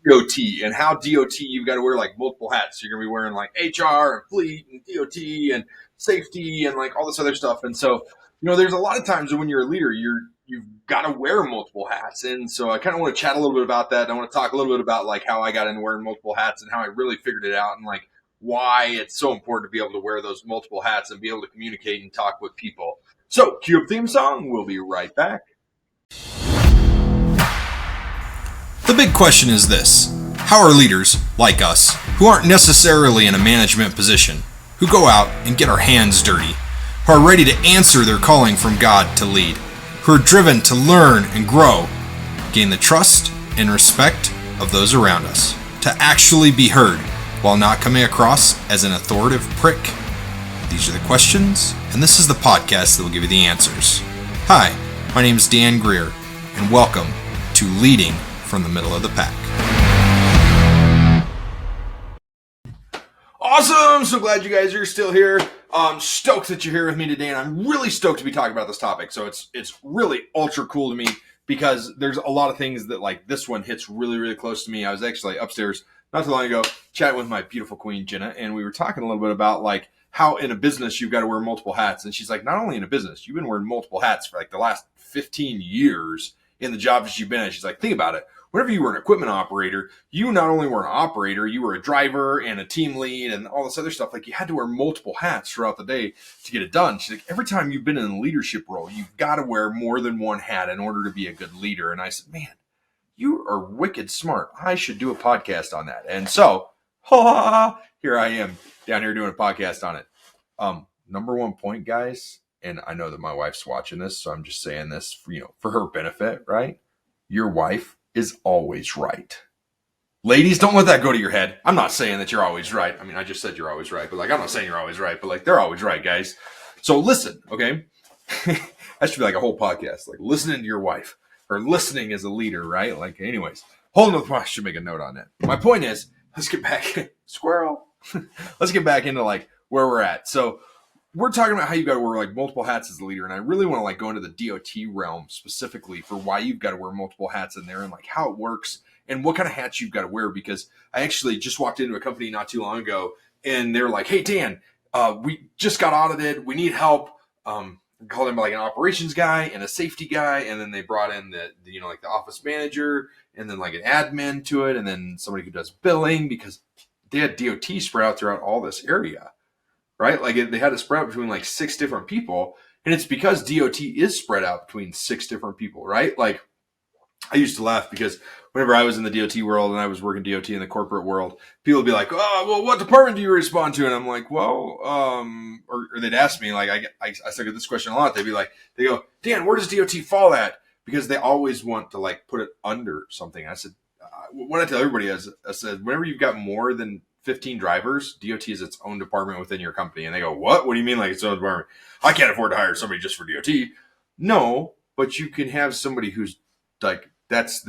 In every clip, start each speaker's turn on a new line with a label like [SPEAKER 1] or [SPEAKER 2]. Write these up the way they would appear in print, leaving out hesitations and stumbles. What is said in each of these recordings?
[SPEAKER 1] DOT and how DOT, you've got to wear like multiple hats. You're going to be wearing like HR and fleet and DOT and safety and like all this other stuff. And so, there's a lot of times when you're a leader, you've got to wear multiple hats. And so I kind of want to chat a little bit about that. And I want to talk a little bit about like how I got into wearing multiple hats and how I really figured it out and like why it's so important to be able to wear those multiple hats and be able to communicate and talk with people. So cue up theme song. We'll be right back.
[SPEAKER 2] The big question is this: how are leaders like us, who aren't necessarily in a management position, who go out and get our hands dirty, who are ready to answer their calling from God to lead, who are driven to learn and grow, gain the trust and respect of those around us, to actually be heard while not coming across as an authoritative prick? These are the questions, and this is the podcast that will give you the answers. Hi, my name is Dan Greer, and welcome to Leading from the Middle of the Pack.
[SPEAKER 1] Awesome! So glad you guys are still here. Stoked that you're here with me today, and I'm really stoked to be talking about this topic. So it's really ultra cool to me because there's a lot of things that like this one hits really, really close to me. I was actually upstairs not too long ago chatting with my beautiful queen, Jenna, and we were talking a little bit about like how in a business you've got to wear multiple hats. And she's like, not only in a business, you've been wearing multiple hats for like the last 15 years in the jobs that you've been in. She's like, think about it. Whenever you were an equipment operator, you not only were an operator, you were a driver and a team lead and all this other stuff. Like you had to wear multiple hats throughout the day to get it done. She's like, every time you've been in a leadership role, you've got to wear more than one hat in order to be a good leader. And I said, man, you are wicked smart. I should do a podcast on that. And so, here I am down here doing a podcast on it. Number one point, guys, and I know that my wife's watching this, so I'm just saying this for her benefit, right? Your wife is always right. Ladies, don't let that go to your head. I'm not saying that you're always right. I mean, I just said you're always right, but like, I'm not saying you're always right, but like, they're always right, guys. So listen, okay? That should be like a whole podcast, like listening to your wife or listening as a leader, right? Like, anyways, hold on, I should make a note on that. My point is, let's get back, squirrel. Let's get back into like where we're at. So we're talking about how you got to wear like multiple hats as a leader. And I really want to like go into the DOT realm specifically for why you've got to wear multiple hats in there and like how it works and what kind of hats you've got to wear. Because I actually just walked into a company not too long ago and they're like, hey, Dan, we just got audited. We need help. Called him like an operations guy and a safety guy. And then they brought in the like the office manager and then like an admin to it. And then somebody who does billing because they had DOT spread out throughout all this area. Right? Like they had to spread out between like 6 different people. And it's because DOT is spread out between 6 different people, right? Like I used to laugh because whenever I was in the DOT world and I was working DOT in the corporate world, people would be like, oh, well, what department do you respond to? And I'm like, well, or they'd ask me, like, I suck at this question a lot. They go, Dan, where does DOT fall at? Because they always want to like put it under something. I said, what I tell everybody is, I said, whenever you've got more than 15 drivers, DOT is its own department within your company. And they go, what? What do you mean like its own department? I can't afford to hire somebody just for DOT. No, but you can have somebody who's like, that's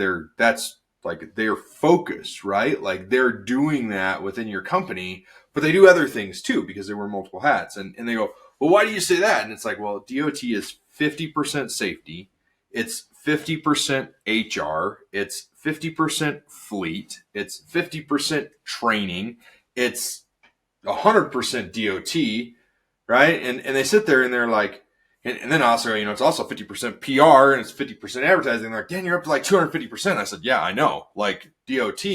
[SPEAKER 1] like their focus, right? Like they're doing that within your company, but they do other things too because they wear multiple hats. And they go, well, why do you say that? And it's like, well, DOT is 50% safety. It's 50% HR. It's 50% fleet. It's 50% training. It's 100% DOT, right? And they sit there and they're like, and then also, it's also 50% PR and it's 50% advertising. They're like, Dan, you're up to like 250%. I said, yeah, I know. Like DOT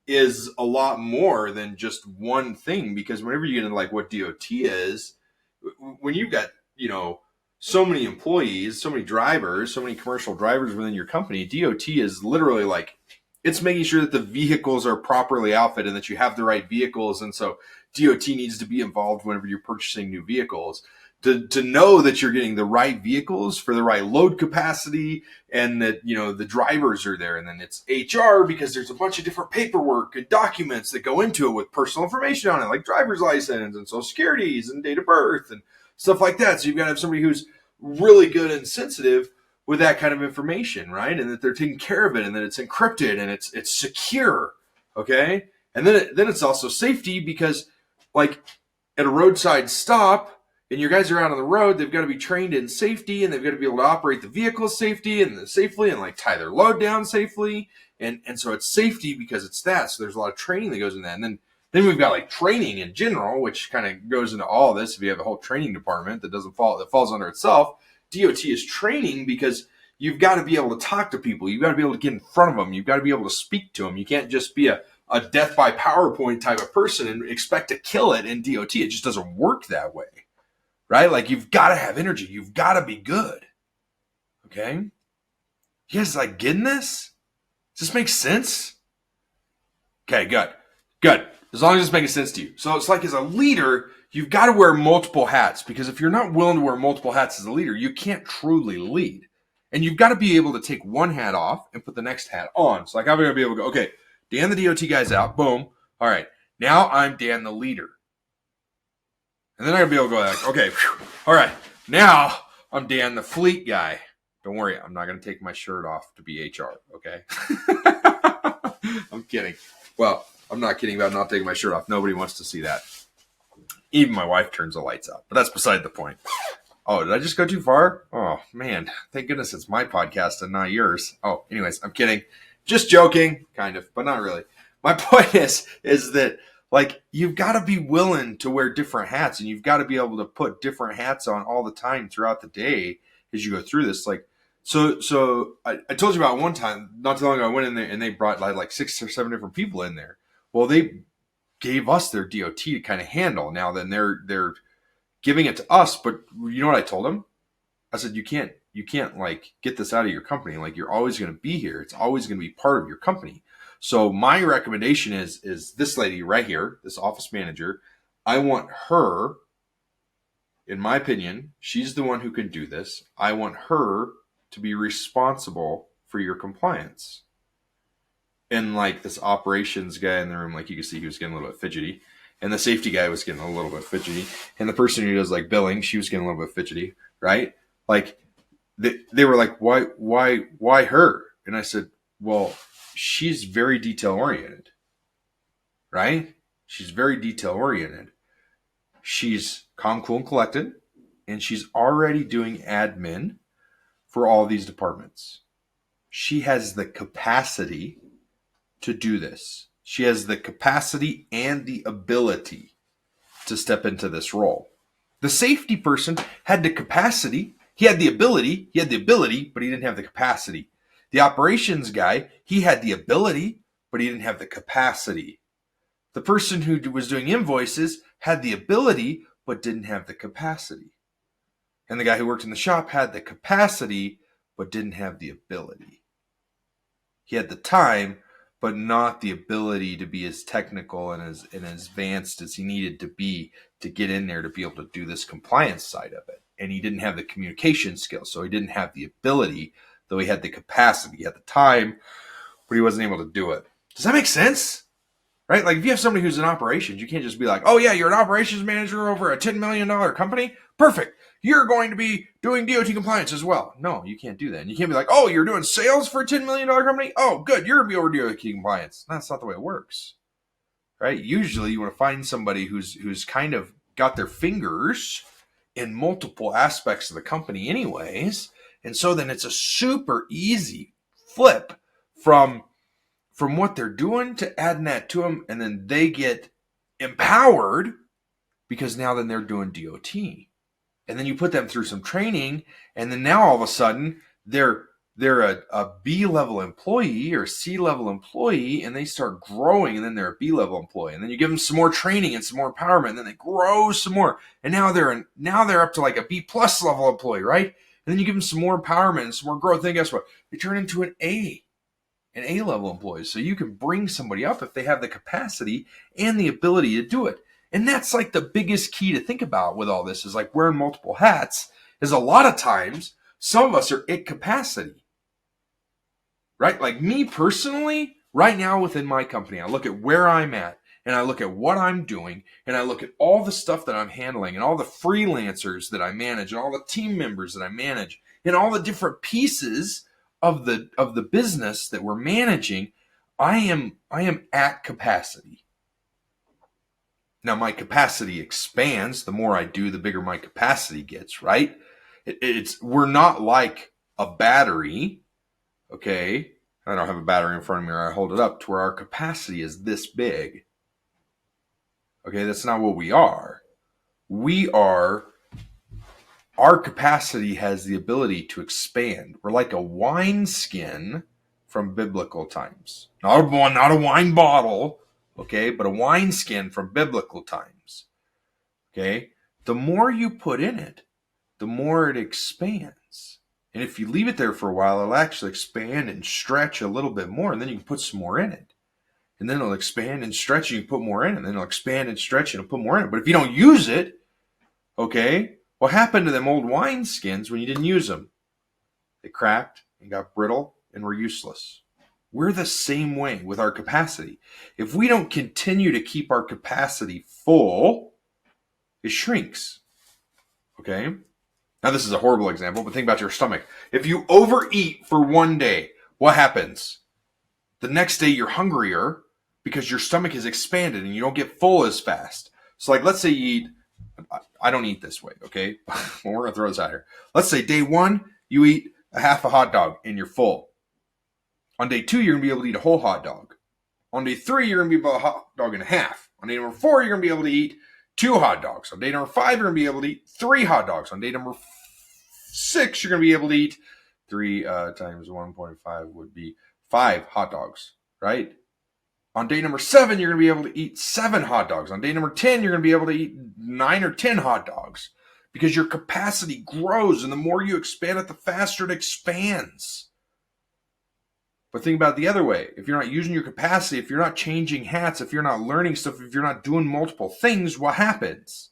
[SPEAKER 1] is a lot more than just one thing because whenever you get into like what DOT is, when you've got, so many employees, so many drivers, so many commercial drivers within your company, DOT is literally like, it's making sure that the vehicles are properly outfitted and that you have the right vehicles. And so DOT needs to be involved whenever you're purchasing new vehicles to know that you're getting the right vehicles for the right load capacity and that, the drivers are there. And then it's HR because there's a bunch of different paperwork and documents that go into it with personal information on it, like driver's license and social securities and date of birth and stuff like that. So you've got to have somebody who's really good and sensitive with that kind of information, right? And that they're taking care of it and that it's encrypted and it's secure, okay? And then it's also safety because like at a roadside stop, and your guys are out on the road, they've got to be trained in safety, and they've got to be able to operate the vehicle safely and like tie their load down safely. And so it's safety because it's that. So there's a lot of training that goes in that. And then we've got like training in general, which kind of goes into all this. If you have a whole training department that falls under itself, DOT is training because you've got to be able to talk to people. You've got to be able to get in front of them. You've got to be able to speak to them. You can't just be a death by PowerPoint type of person and expect to kill it in DOT. It just doesn't work that way, right? Like you've got to have energy. You've got to be good. Okay? You guys like getting this? Does this make sense? Okay, good. As long as it's making sense to you. So it's like as a leader, you've got to wear multiple hats, because if you're not willing to wear multiple hats as a leader, you can't truly lead. And you've got to be able to take one hat off and put the next hat on. So like I'm going to be able to go, okay, Dan the DOT guy's out. Boom. All right. Now I'm Dan the leader. And then I'm going to be able to go like, okay, whew, all right. Now I'm Dan the fleet guy. Don't worry. I'm not going to take my shirt off to be HR. Okay. I'm kidding. Well, I'm not kidding about not taking my shirt off. Nobody wants to see that. Even my wife turns the lights out. But that's beside the point. Oh, did I just go too far? Oh, man. Thank goodness it's my podcast and not yours. Oh, anyways, I'm kidding. Just joking, kind of, but not really. My point is that, like, you've got to be willing to wear different hats, and you've got to be able to put different hats on all the time throughout the day as you go through this. Like, so I told you about one time, not too long ago, I went in there and they brought like 6 or 7 different people in there. Well, they gave us their DOT to kind of handle. Now then they're giving it to us, but you know what I told them? I said, you can't like get this out of your company. Like you're always going to be here. It's always going to be part of your company. So my recommendation is this lady right here, this office manager. I want her, in my opinion, she's the one who can do this. I want her to be responsible for your compliance. And like this operations guy in the room, like you can see, he was getting a little bit fidgety. And the safety guy was getting a little bit fidgety. And the person who does like billing, she was getting a little bit fidgety, right? Like they were like, why her? And I said, well, she's very detail oriented, right? She's very detail oriented. She's calm, cool, and collected. And she's already doing admin for all these departments. She has the capacity to do this. She has the capacity and the ability to step into this role. The safety person had the capacity. He had the ability, but he didn't have the capacity. The operations guy, he had the ability, but he didn't have the capacity. The person who was doing invoices had the ability, but didn't have the capacity. And the guy who worked in the shop had the capacity, but didn't have the ability. He had the time, but not the ability to be as technical and as advanced as he needed to be to get in there to be able to do this compliance side of it. And he didn't have the communication skills, so he didn't have the ability, though he had the capacity. He had the time, but he wasn't able to do it. Does that make sense? Right? Like if you have somebody who's in operations, you can't just be like, oh yeah, you're an operations manager over a $10 million company? Perfect. You're going to be doing DOT compliance as well. No, you can't do that. And you can't be like, oh, you're doing sales for a $10 million company? Oh, good. You're going to be over DOT compliance. That's not the way it works. Right? Usually you want to find somebody who's kind of got their fingers in multiple aspects of the company anyways. And so then it's a super easy flip from what they're doing to adding that to them. And then they get empowered because now then they're doing DOT. And then you put them through some training, and then now all of a sudden they're a B-level employee or C-level employee, and they start growing, and then they're a B-level employee. And then you give them some more training and some more empowerment, and then they grow some more. And now they're up to like a B-plus level employee, right? And then you give them some more empowerment and some more growth. Then guess what? They turn into an A-level employee. So you can bring somebody up if they have the capacity and the ability to do it. And that's like the biggest key to think about with all this is like wearing multiple hats is a lot of times some of us are at capacity, right? Like me personally, right now within my company, I look at where I'm at and I look at what I'm doing and I look at all the stuff that I'm handling and all the freelancers that I manage and all the team members that I manage and all the different pieces of the business that we're managing. I am at capacity. Now my capacity expands. The more I do, the bigger my capacity gets, right? We're not like a battery, okay? I don't have a battery in front of me, or I hold it up to where our capacity is this big. Okay, that's not what we are. Our capacity has the ability to expand. We're like a wineskin from biblical times. Not a wine bottle, okay, but a wineskin from biblical times. Okay? The more you put in it, the more it expands. And if you leave it there for a while, it'll actually expand and stretch a little bit more, and then you can put some more in it. And then it'll expand and stretch, and you can put more in it, and then it'll expand and stretch, and it'll put more in it. But if you don't use it, okay, what happened to them old wine skins when you didn't use them? They cracked and got brittle and were useless. We're the same way with our capacity. If we don't continue to keep our capacity full, it shrinks. Okay? Now, this is a horrible example, but think about your stomach. If you overeat for one day, what happens? The next day, you're hungrier because your stomach is expanded and you don't get full as fast. So, like, let's say you eat, I don't eat this way, okay? Well, we're going to throw this out here. Let's say day one, you eat a half a hot dog and you're full. On day two, you're going to be able to eat a whole hot dog. On day three, you're going to be able to eat a hot dog and a half. On day number four, you're going to be able to eat 2 hot dogs. On day number 5, you're going to be able to eat 3 hot dogs. On day number 6, you're going to be able to eat 3 times 1.5 would be 5 hot dogs, right? On day number 7, you're going to be able to eat 7 hot dogs. On day number 10, you're going to be able to eat 9 or 10 hot dogs because your capacity grows, and the more you expand it, the faster it expands. But think about it the other way. If you're not using your capacity, if you're not changing hats, if you're not learning stuff, if you're not doing multiple things, what happens?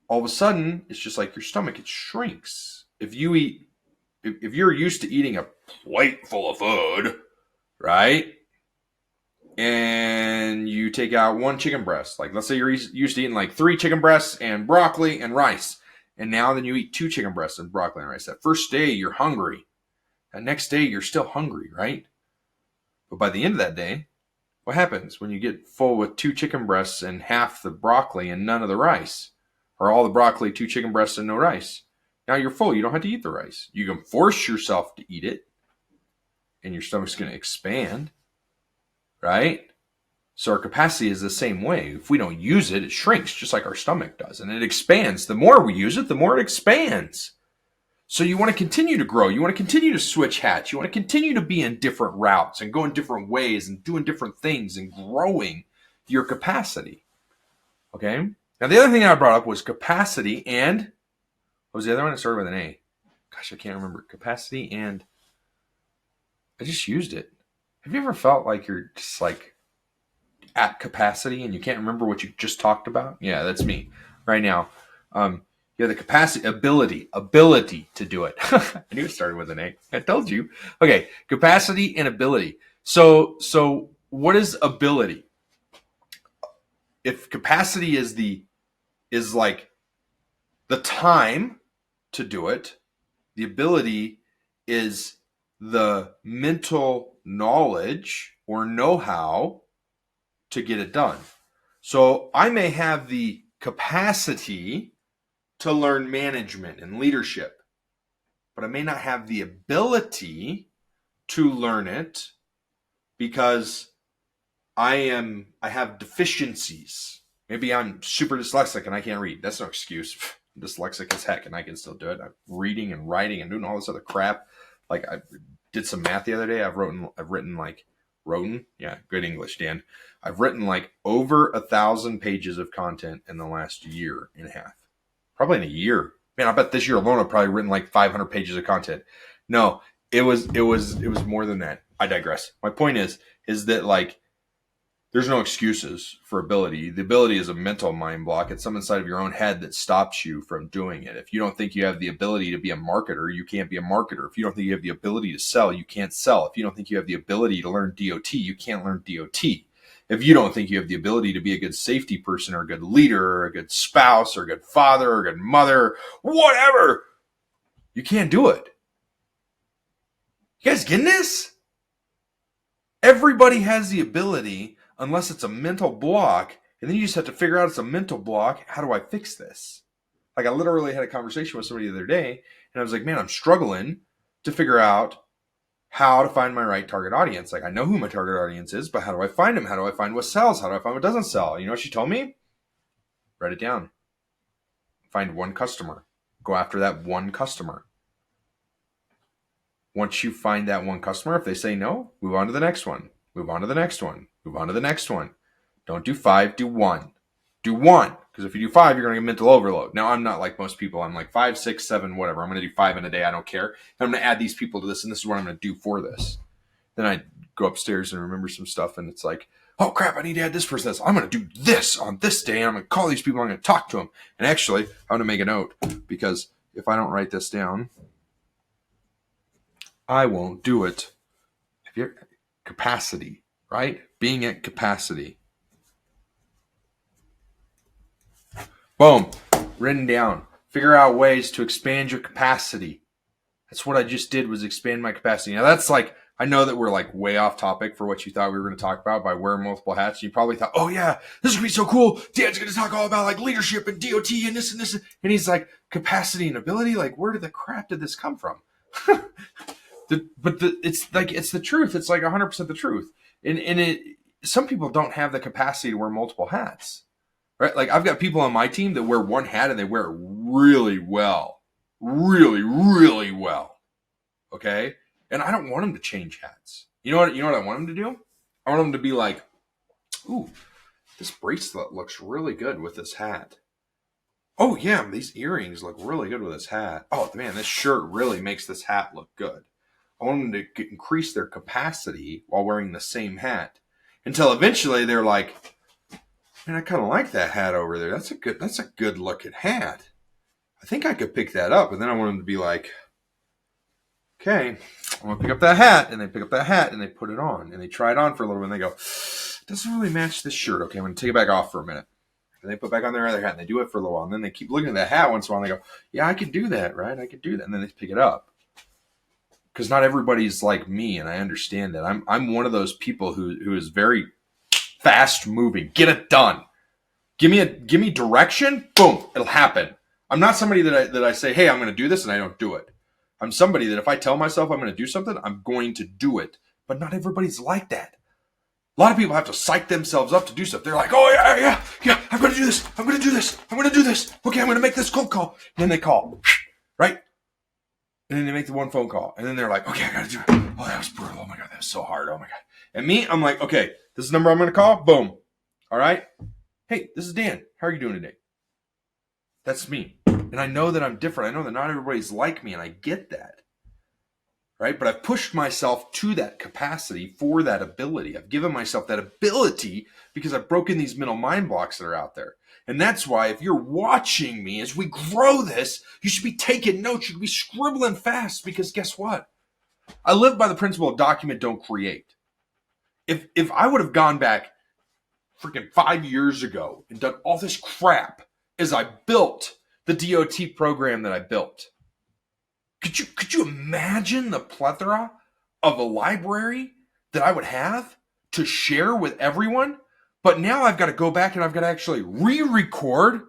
[SPEAKER 1] All of a sudden, it's just like your stomach. It shrinks. If you're used to eating a plate full of food, right? And you take out 1 chicken breast. Like, let's say you're used to eating like 3 chicken breasts and broccoli and rice. And now then you eat 2 chicken breasts and broccoli and rice. That first day, you're hungry. That next day, you're still hungry, right? But by the end of that day, what happens when you get full with 2 chicken breasts and half the broccoli and none of the rice? Or all the broccoli, 2 chicken breasts, and no rice. Now you're full. You don't have to eat the rice. You can force yourself to eat it, and your stomach's going to expand, right? So our capacity is the same way. If we don't use it, it shrinks just like our stomach does, and it expands. The more we use it, the more it expands. So you want to continue to grow. You want to continue to switch hats. You want to continue to be in different routes and go in different ways and doing different things and growing your capacity. Okay? Now, the other thing I brought up was capacity and, what was the other one? It started with an A. Gosh, I can't remember. Capacity and, I just used it. Have you ever felt like you're just like at capacity and you can't remember what you just talked about? Yeah, that's me right now. You have the capacity, ability to do it. I knew it started with an A. I told you. Okay, capacity and ability. So what is ability? If capacity is like the time to do it, the ability is the mental knowledge or know-how to get it done. So I may have the capacity to learn management and leadership, but I may not have the ability to learn it because I have deficiencies. Maybe I'm super dyslexic and I can't read. That's no excuse. I'm dyslexic as heck and I can still do it. I'm reading and writing and doing all this other crap. Like, I did some math the other day. I've written like yeah, good English, Dan. I've written like over 1,000 pages of content in the last year and a half. Probably in a year. Man, I bet this year alone I've probably written like 500 pages of content. No, it was more than that. I digress. My point is that like there's no excuses for ability. The ability is a mental mind block. It's something inside of your own head that stops you from doing it. If you don't think you have the ability to be a marketer, you can't be a marketer. If you don't think you have the ability to sell, you can't sell. If you don't think you have the ability to learn DOT, you can't learn DOT. If you don't think you have the ability to be a good safety person or a good leader or a good spouse or a good father or a good mother, whatever, you can't do it. You guys getting this? Everybody has the ability unless it's a mental block And then you just have to figure out it's a mental block. How do I fix this? Like I literally had a conversation with somebody the other day and I was like, man, I'm struggling to figure out how to find my right target audience. Like I know who my target audience is, but how do I find them? How do I find what sells? How do I find what doesn't sell? You know what she told me? Write it down. Find one customer. Go after that one customer. Once you find that one customer, if they say no, move on to the next one. Move on to the next one. Move on to the next one. Don't do 5, do 1. Do 1. Because if you do 5, you're going to get mental overload. Now, I'm not like most people. I'm like 5, 6, 7, whatever. I'm going to do 5 in a day. I don't care. And I'm going to add these people to this, and this is what I'm going to do for this. Then I go upstairs and remember some stuff, and it's like, oh, crap, I need to add this person. I'm going to do this on this day, and I'm going to call these people. I'm going to talk to them. And actually, I'm going to make a note, because if I don't write this down, I won't do it. Capacity, right? Being at capacity. Boom. Written down. Figure out ways to expand your capacity. That's what I just did, was expand my capacity. Now that's like, I know that we're like way off topic for what you thought we were going to talk about by wearing multiple hats. You probably thought, oh yeah, this is going to be so cool. Dan's going to talk all about like leadership and DOT and this and this. And he's like, capacity and ability. Like, where the crap did this come from? It's the truth. It's like 100% the truth. And some people don't have the capacity to wear multiple hats, right? Like I've got people on my team that wear one hat and they wear it really well, really, really well. Okay. And I don't want them to change hats. You know what I want them to do? I want them to be like, ooh, this bracelet looks really good with this hat. Oh yeah, these earrings look really good with this hat. Oh man, this shirt really makes this hat look good. I want them to increase their capacity while wearing the same hat until eventually they're like, man, I kind of like that hat over there. That's a good looking hat. I think I could pick that up. And then I want them to be like, okay, I'm going to pick up that hat. And they pick up that hat and they put it on and they try it on for a little bit and they go, it doesn't really match this shirt. Okay, I'm going to take it back off for a minute. And they put back on their other hat and they do it for a little while. And then they keep looking at that hat once in a while and they go, yeah, I could do that, right? I could do that. And then they pick it up. Because not everybody's like me, and I understand that. I'm one of those people who is very fast moving. Get it done. Give me direction. Boom, it'll happen. I'm not somebody that I say, hey, I'm going to do this, and I don't do it. I'm somebody that if I tell myself I'm going to do something, I'm going to do it. But not everybody's like that. A lot of people have to psych themselves up to do stuff. They're like, oh yeah, I'm going to do this. I'm going to do this. I'm going to do this. Okay, I'm going to make this cold call. And then they call, right? And then they make the one phone call. And then they're like, okay, I got to do it. Oh, that was brutal. Oh, my God. That was so hard. Oh, my God. And me, I'm like, okay, this is the number I'm going to call. Boom. All right. Hey, this is Dan. How are you doing today? That's me. And I know that I'm different. I know that not everybody's like me, and I get that. Right? But I've pushed myself to that capacity for that ability. I've given myself that ability because I've broken these mental mind blocks that are out there. And that's why if you're watching me as we grow this, you should be taking notes. You should be scribbling fast because guess what? I live by the principle of document, don't create. If I would have gone back freaking 5 years ago and done all this crap as I built the DOT program that I built, could you imagine the plethora of a library that I would have to share with everyone? But now I've got to go back and I've got to actually re-record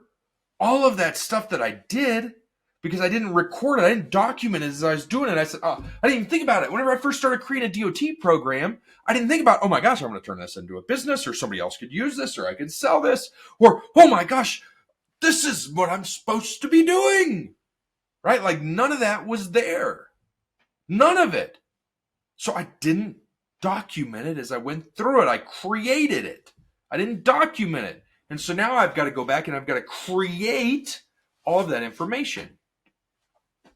[SPEAKER 1] all of that stuff that I did because I didn't record it. I didn't document it as I was doing it. I said, oh, I didn't even think about it. Whenever I first started creating a DOT program, I didn't think about, oh my gosh, I'm going to turn this into a business, or somebody else could use this, or I could sell this, or, oh my gosh, this is what I'm supposed to be doing, right? Like none of that was there. None of it. So I didn't document it as I went through it. I created it. I didn't document it. And so now I've got to go back and I've got to create all of that information.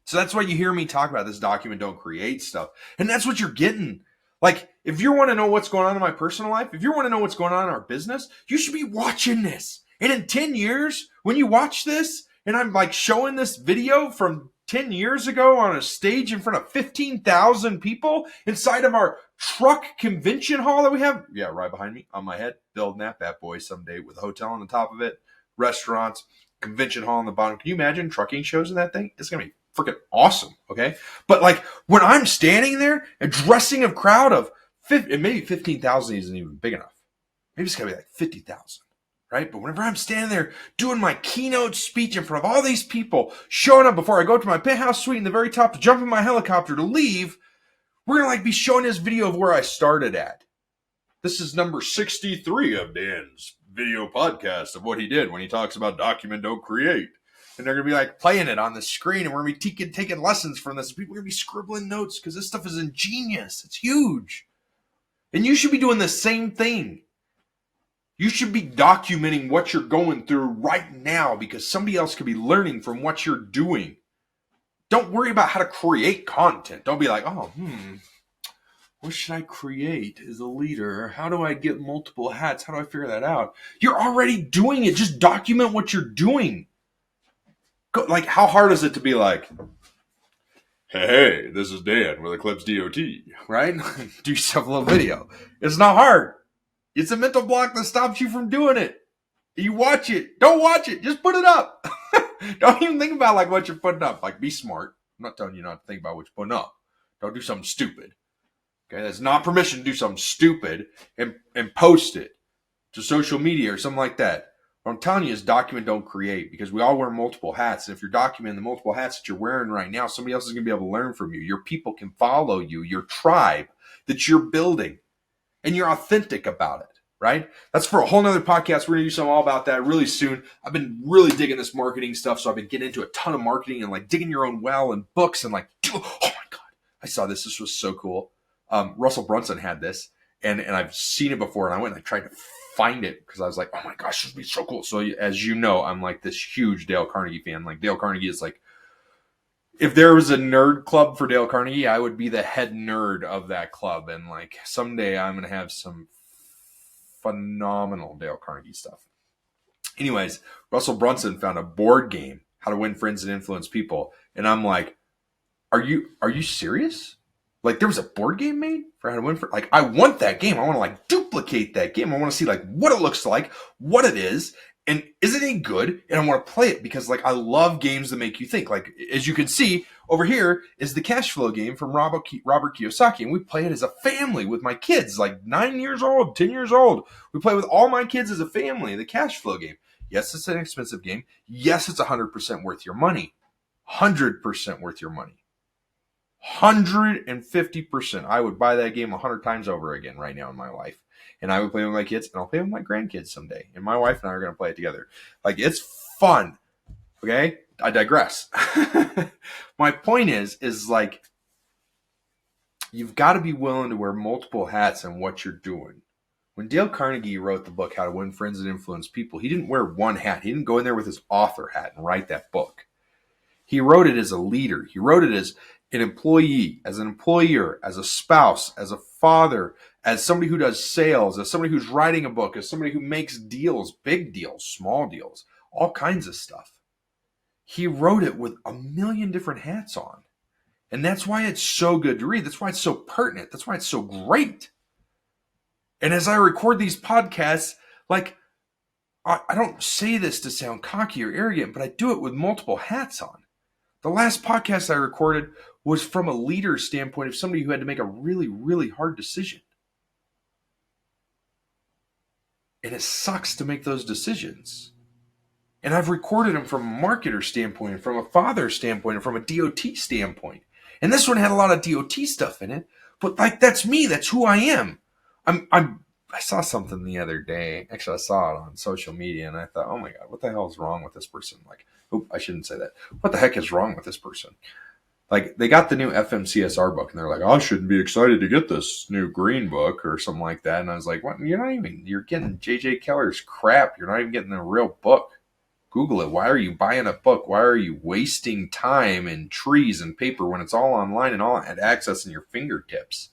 [SPEAKER 1] So that's why you hear me talk about this document, don't create stuff. And that's what you're getting. Like, if you want to know what's going on in my personal life, if you want to know what's going on in our business, you should be watching this. And in 10 years, when you watch this, and I'm like showing this video from 10 years ago on a stage in front of 15,000 people inside of our truck convention hall that we have. Yeah, right behind me on my head. Building that bad boy someday with a hotel on the top of it, restaurants, convention hall on the bottom. Can you imagine trucking shows in that thing? It's going to be freaking awesome. Okay. But like when I'm standing there addressing a crowd of 50, maybe 15,000 isn't even big enough. Maybe it's going to be like 50,000. right? But whenever I'm standing there doing my keynote speech in front of all these people, showing up before I go to my penthouse suite in the very top to jump in my helicopter to leave, we're going to be showing this video of where I started at. This is number 63 of Dan's video podcast of what he did when he talks about document, don't create. And they're going to be playing it on the screen, and we're going to be taking lessons from this. People are going to be scribbling notes because this stuff is ingenious. It's huge. And you should be doing the same thing. You should be documenting what you're going through right now because somebody else could be learning from what you're doing. Don't worry about how to create content. Don't be like, what should I create as a leader? How do I get multiple hats? How do I figure that out? You're already doing it. Just document what you're doing. How hard is it to be like, hey, this is Dan with Eclipse DOT, right? Do yourself a little video. It's not hard. It's a mental block that stops you from doing it. You watch it. Don't watch it. Just put it up. Don't even think about what you're putting up. Be smart. I'm not telling you not to think about what you're putting up. Don't do something stupid. Okay, that's not permission to do something stupid and post it to social media or something like that. What I'm telling you is document, don't create, because we all wear multiple hats. And if you're documenting the multiple hats that you're wearing right now, somebody else is going to be able to learn from you. Your people can follow you, your tribe that you're building, and you're authentic about it, right? That's for a whole nother podcast. We're going to do something all about that really soon. I've been really digging this marketing stuff, so I've been getting into a ton of marketing and digging your own well and books and oh my God, I saw this. This was so cool. Russell Brunson had this, and I've seen it before, and I went and I tried to find it because I was like, oh my gosh, this would be so cool. So as you know, I'm this huge Dale Carnegie fan. Dale Carnegie is if there was a nerd club for Dale Carnegie, I would be the head nerd of that club. And someday I'm going to have some phenomenal Dale Carnegie stuff. Anyways, Russell Brunson found a board game, How to Win Friends and Influence People. And I'm like, are you serious? There was a board game made for How to Win. I want that game. I want to duplicate that game. I want to see what it looks like, what it is, and is it any good? And I want to play it because I love games that make you think. As you can see over here is the cash flow game from Robert Kiyosaki, and we play it as a family with my kids, 9 years old, 10 years old. We play with all my kids as a family. The cash flow game. Yes, it's an expensive game. Yes, it's 100% worth your money. 100% worth your money. 150%. I would buy that game 100 times over again right now in my life. And I would play with my kids, and I'll play with my grandkids someday. And my wife and I are going to play it together. It's fun. Okay? I digress. My point is you've got to be willing to wear multiple hats in what you're doing. When Dale Carnegie wrote the book, How to Win Friends and Influence People, he didn't wear one hat. He didn't go in there with his author hat and write that book. He wrote it as a leader. He wrote it as an employee, as an employer, as a spouse, as a father, as somebody who does sales, as somebody who's writing a book, as somebody who makes deals, big deals, small deals, all kinds of stuff. He wrote it with a million different hats on. And that's why it's so good to read. That's why it's so pertinent. That's why it's so great. And as I record these podcasts, I don't say this to sound cocky or arrogant, but I do it with multiple hats on. The last podcast I recorded was from a leader's standpoint of somebody who had to make a really, really hard decision. And it sucks to make those decisions. And I've recorded them from a marketer standpoint, and from a father standpoint, and from a DOT standpoint. And this one had a lot of DOT stuff in it. But that's me. That's who I am. I saw something the other day. Actually, I saw it on social media, and I thought, oh my God, what the hell is wrong with this person? I shouldn't say that. What the heck is wrong with this person? They got the new FMCSR book, and they're like, I shouldn't be excited to get this new green book or something like that. And I was like, what? You're getting J.J. Keller's crap. You're not even getting the real book. Google it. Why are you buying a book? Why are you wasting time and trees and paper when it's all online and all at access in your fingertips?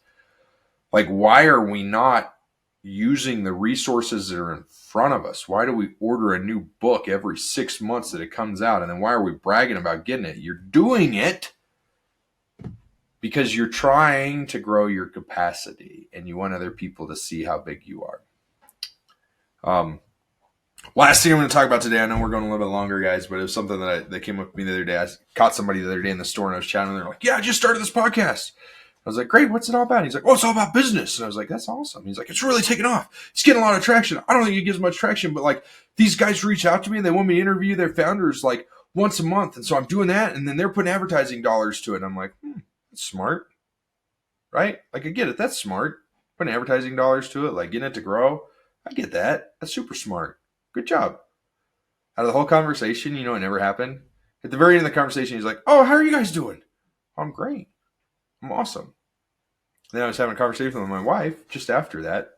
[SPEAKER 1] Why are we not using the resources that are in front of us? Why do we order a new book every 6 months that it comes out? And then why are we bragging about getting it? You're doing it because you're trying to grow your capacity and you want other people to see how big you are. Last thing I'm going to talk about today, I know we're going a little bit longer, guys, but it was something that came up with me the other day. I caught somebody the other day in the store and I was chatting and they're like, yeah, I just started this podcast. I was like, great, what's it all about? He's like, oh, it's all about business. And I was like, that's awesome. He's like, it's really taking off. It's getting a lot of traction. I don't think it gives much traction, but like these guys reach out to me and they want me to interview their founders like once a month. And so I'm doing that. And then they're putting advertising dollars to it. And I'm like, that's smart, right? Like I get it. That's smart. Putting advertising dollars to it, like getting it to grow. I get that. That's super smart. Good job. Out of the whole conversation, it never happened. At the very end of the conversation, he's like, oh, how are you guys doing? I'm great. I'm awesome. Then I was having a conversation with my wife just after that.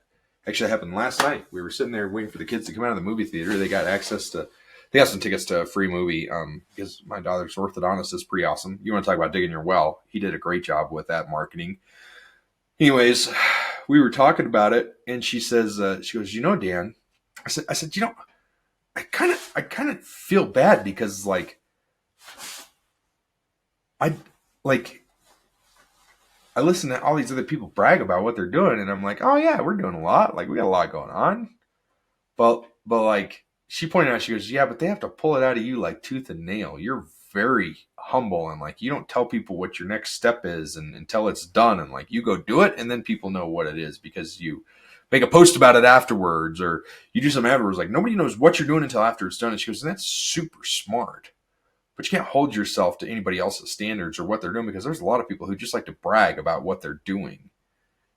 [SPEAKER 1] Actually, it happened last night. We were sitting there waiting for the kids to come out of the movie theater. They got some tickets to a free movie because my daughter's orthodontist is pretty awesome. You want to talk about digging your well. He did a great job with that marketing. Anyways, we were talking about it, and she says, she goes, Dan, I said, I kind of feel bad because I listen to all these other people brag about what they're doing, and I'm like, oh yeah, we're doing a lot. Like we got a lot going on. But like she pointed out, she goes, yeah, but they have to pull it out of you like tooth and nail. You're very humble, and like you don't tell people what your next step is until it's done, and like you go do it, and then people know what it is because you make a post about it afterwards, or you do something afterwards. Like nobody knows what you're doing until after it's done. And she goes, and that's super smart. But you can't hold yourself to anybody else's standards or what they're doing because there's a lot of people who just like to brag about what they're doing.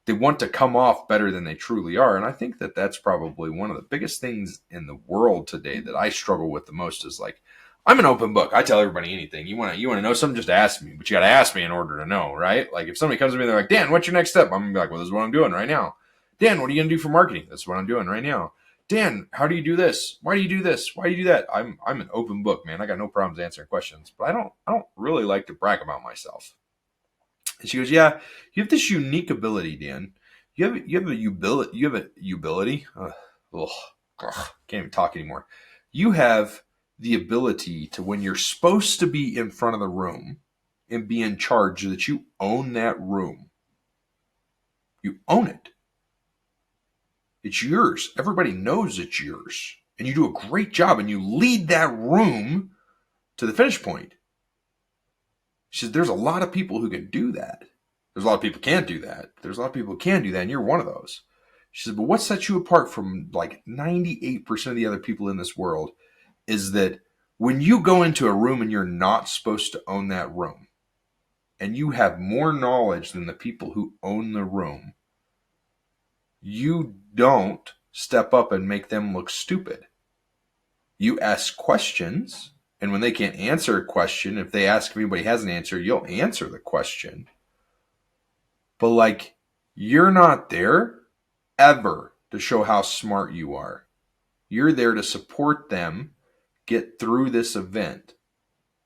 [SPEAKER 1] They want to come off better than they truly are. And I think that that's probably one of the biggest things in the world today that I struggle with the most is like, I'm an open book. I tell everybody anything. You want to know something, just ask me. But you got to ask me in order to know, right? Like if somebody comes to me and they're like, Dan, what's your next step? I'm going to be like, well, this is what I'm doing right now. Dan, what are you going to do for marketing? That's what I'm doing right now. Dan, how do you do this? Why do you do this? Why do you do that? I'm an open book, man. I got no problems answering questions, but I don't really like to brag about myself. And she goes, yeah, you have this unique ability, Dan. You have a utility. Can't even talk anymore. You have the ability to, when you're supposed to be in front of the room and be in charge, that you own that room. You own it. It's yours. Everybody knows it's yours. And you do a great job and you lead that room to the finish point. She said, there's a lot of people who can do that. There's a lot of people who can't do that. There's a lot of people who can do that, and you're one of those. She said, but what sets you apart from like 98% of the other people in this world is that when you go into a room and you're not supposed to own that room, and you have more knowledge than the people who own the room, you don't step up and make them look stupid. You ask questions, and when they can't answer a question, if they ask if anybody has an answer, you'll answer the question. But like, you're not there ever to show how smart you are. You're there to support them get through this event.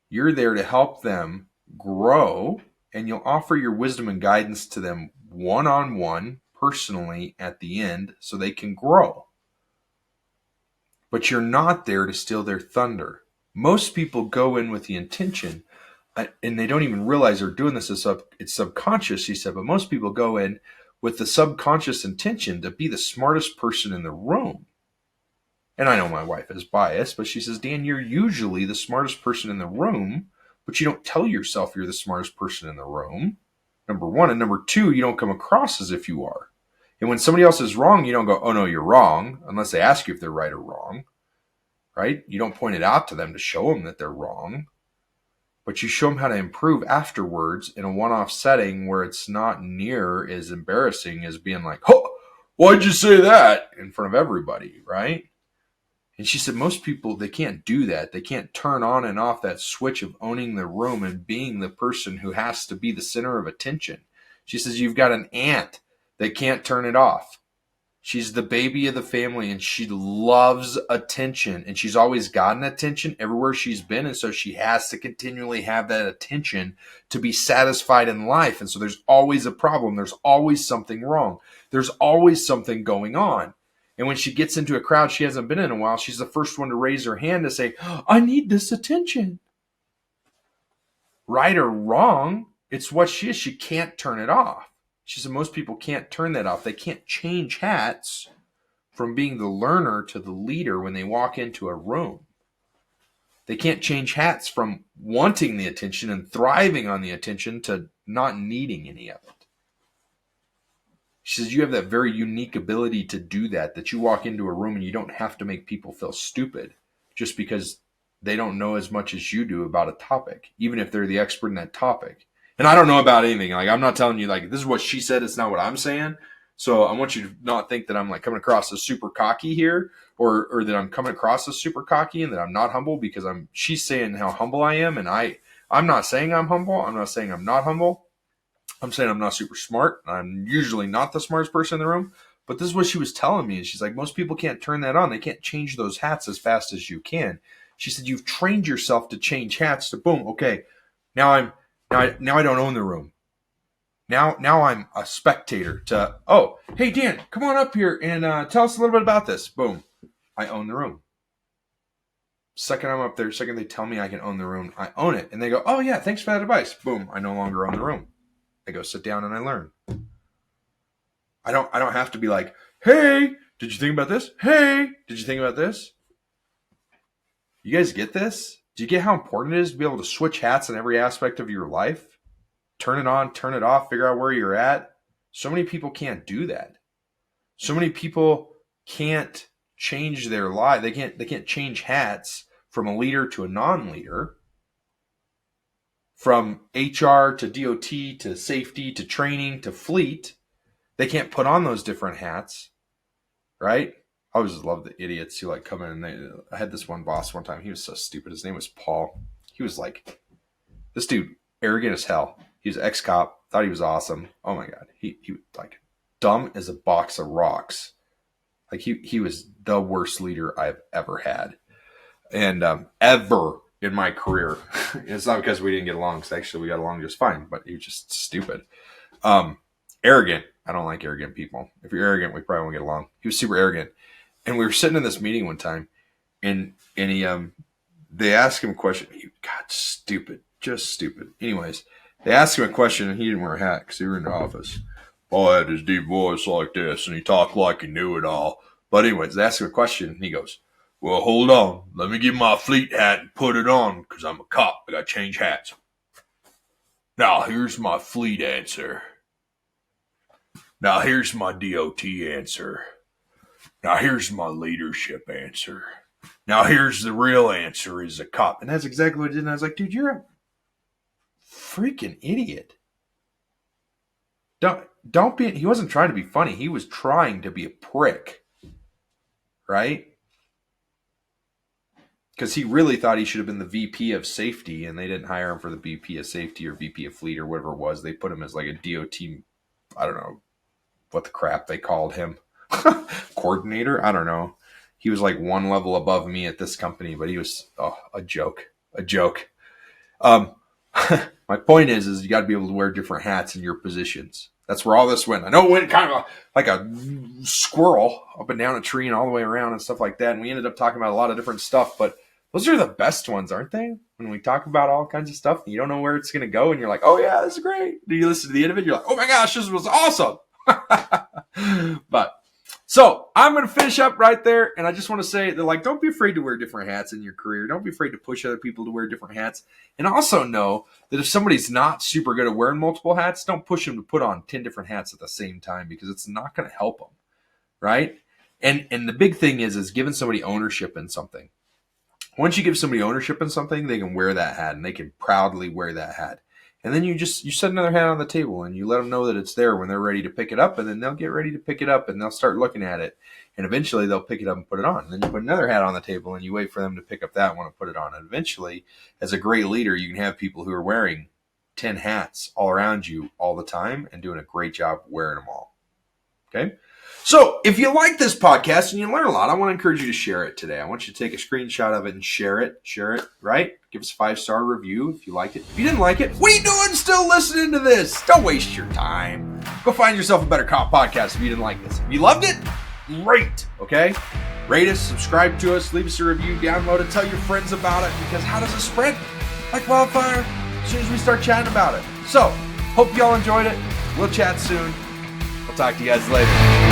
[SPEAKER 1] You're there to help them grow, and you'll offer your wisdom and guidance to them one-on-one, personally at the end so they can grow. But you're not there to steal their thunder. Most people go in with the intention, and they don't even realize they're doing this. It's subconscious, she said, but most people go in with the subconscious intention to be the smartest person in the room. And I know my wife is biased, but she says, Dan, you're usually the smartest person in the room, but you don't tell yourself you're the smartest person in the room, number one. And number two, you don't come across as if you are. And when somebody else is wrong, you don't go, oh, no, you're wrong, unless they ask you if they're right or wrong, right? You don't point it out to them to show them that they're wrong, but you show them how to improve afterwards in a one-off setting where it's not near as embarrassing as being like, oh, why'd you say that in front of everybody, right? And she said most people, they can't do that. They can't turn on and off that switch of owning the room and being the person who has to be the center of attention. She says you've got an aunt that can't turn it off. She's the baby of the family, and she loves attention, and she's always gotten attention everywhere she's been, and so she has to continually have that attention to be satisfied in life. And so there's always a problem. There's always something wrong. There's always something going on. And when she gets into a crowd she hasn't been in a while, she's the first one to raise her hand to say, I need this attention. Right or wrong, it's what she is. She can't turn it off. She said most people can't turn that off. They can't change hats from being the learner to the leader when they walk into a room. They can't change hats from wanting the attention and thriving on the attention to not needing any of it. She says, you have that very unique ability to do that you walk into a room and you don't have to make people feel stupid just because they don't know as much as you do about a topic, even if they're the expert in that topic. And I don't know about anything. Like, I'm not telling you, like, this is what she said. It's not what I'm saying. So I want you to not think that I'm like coming across as super cocky here, or that I'm coming across as super cocky and that I'm not humble, because she's saying how humble I am. And I'm not saying I'm humble. I'm not saying I'm not humble. I'm saying I'm not super smart. I'm usually not the smartest person in the room, but this is what she was telling me. And she's like, most people can't turn that on. They can't change those hats as fast as you can. She said, you've trained yourself to change hats to boom. Okay. Now I don't own the room. Now I'm a spectator to, oh, hey, Dan, come on up here and tell us a little bit about this. Boom. I own the room. Second I'm up there, second they tell me I can own the room, I own it. And they go, oh, yeah, thanks for that advice. Boom. I no longer own the room. I go sit down and I learn. I don't have to be like, hey, did you think about this? Hey, did you think about this? You guys get this? Do you get how important it is to be able to switch hats in every aspect of your life? Turn it on, turn it off, figure out where you're at. So many people can't do that. So many people can't change their life. They can't change hats from a leader to a non-leader. From HR to DOT to safety to training to fleet, they can't put on those different hats, right? I always love the idiots who like come in and I had this one boss one time. He was so stupid. His name was Paul. He was like, this dude, arrogant as hell. He was ex-cop, thought he was awesome. Oh my God. He was like dumb as a box of rocks. Like he was the worst leader I've ever had. And ever in my career. It's not because we didn't get along, because actually we got along just fine, but he was just stupid. Arrogant. I don't like arrogant people. If you're arrogant, we probably won't get along. He was super arrogant. And we were sitting in this meeting one time, and he they asked him a question. God, stupid. Just stupid. Anyways, they asked him a question, and he didn't wear a hat because they were in the office. Paul had his deep voice like this, and he talked like he knew it all. But anyways, they asked him a question, and he goes, well, hold on. Let me get my fleet hat and put it on because I'm a cop. I got to change hats. Now, here's my fleet answer. Now, here's my DOT answer. Now, here's my leadership answer. Now, here's the real answer as a cop. And that's exactly what it did. And I was like, dude, you're a freaking idiot. Don't be, he wasn't trying to be funny. He was trying to be a prick. Right? Because he really thought he should have been the VP of safety, and they didn't hire him for the VP of safety or VP of fleet or whatever it was. They put him as like a DOT, I don't know what the crap they called him. Coordinator? I don't know. He was like one level above me at this company, but he was a joke. My point is you got to be able to wear different hats in your positions. That's where all this went. I know it went kind of like a squirrel up and down a tree and all the way around and stuff like that. And we ended up talking about a lot of different stuff, but those are the best ones, aren't they? When we talk about all kinds of stuff and you don't know where it's going to go and you're like, oh yeah, this is great. Do you listen to the end of it? You're like, oh my gosh, this was awesome. But so I'm going to finish up right there. And I just want to say that, like, don't be afraid to wear different hats in your career. Don't be afraid to push other people to wear different hats. And also know that if somebody's not super good at wearing multiple hats, don't push them to put on 10 different hats at the same time, because it's not going to help them. Right. And the big thing is giving somebody ownership in something. Once you give somebody ownership in something, they can wear that hat and they can proudly wear that hat. And then you set another hat on the table and you let them know that it's there when they're ready to pick it up, and then they'll get ready to pick it up and they'll start looking at it, and eventually they'll pick it up and put it on. And then you put another hat on the table and you wait for them to pick up that one and put it on. And eventually, as a great leader, you can have people who are wearing 10 hats all around you all the time and doing a great job wearing them all. Okay? So if you like this podcast and you learn a lot, I want to encourage you to share it today. I want you to take a screenshot of it and share it, right? Give us a 5-star review if you liked it. If you didn't like it, what are you doing still listening to this? Don't waste your time. Go find yourself a better cop podcast if you didn't like this. If you loved it, great, okay? Rate us, subscribe to us, leave us a review, download it, tell your friends about it, because how does it spread? Like wildfire as soon as we start chatting about it. So, hope you all enjoyed it. We'll chat soon. I'll talk to you guys later.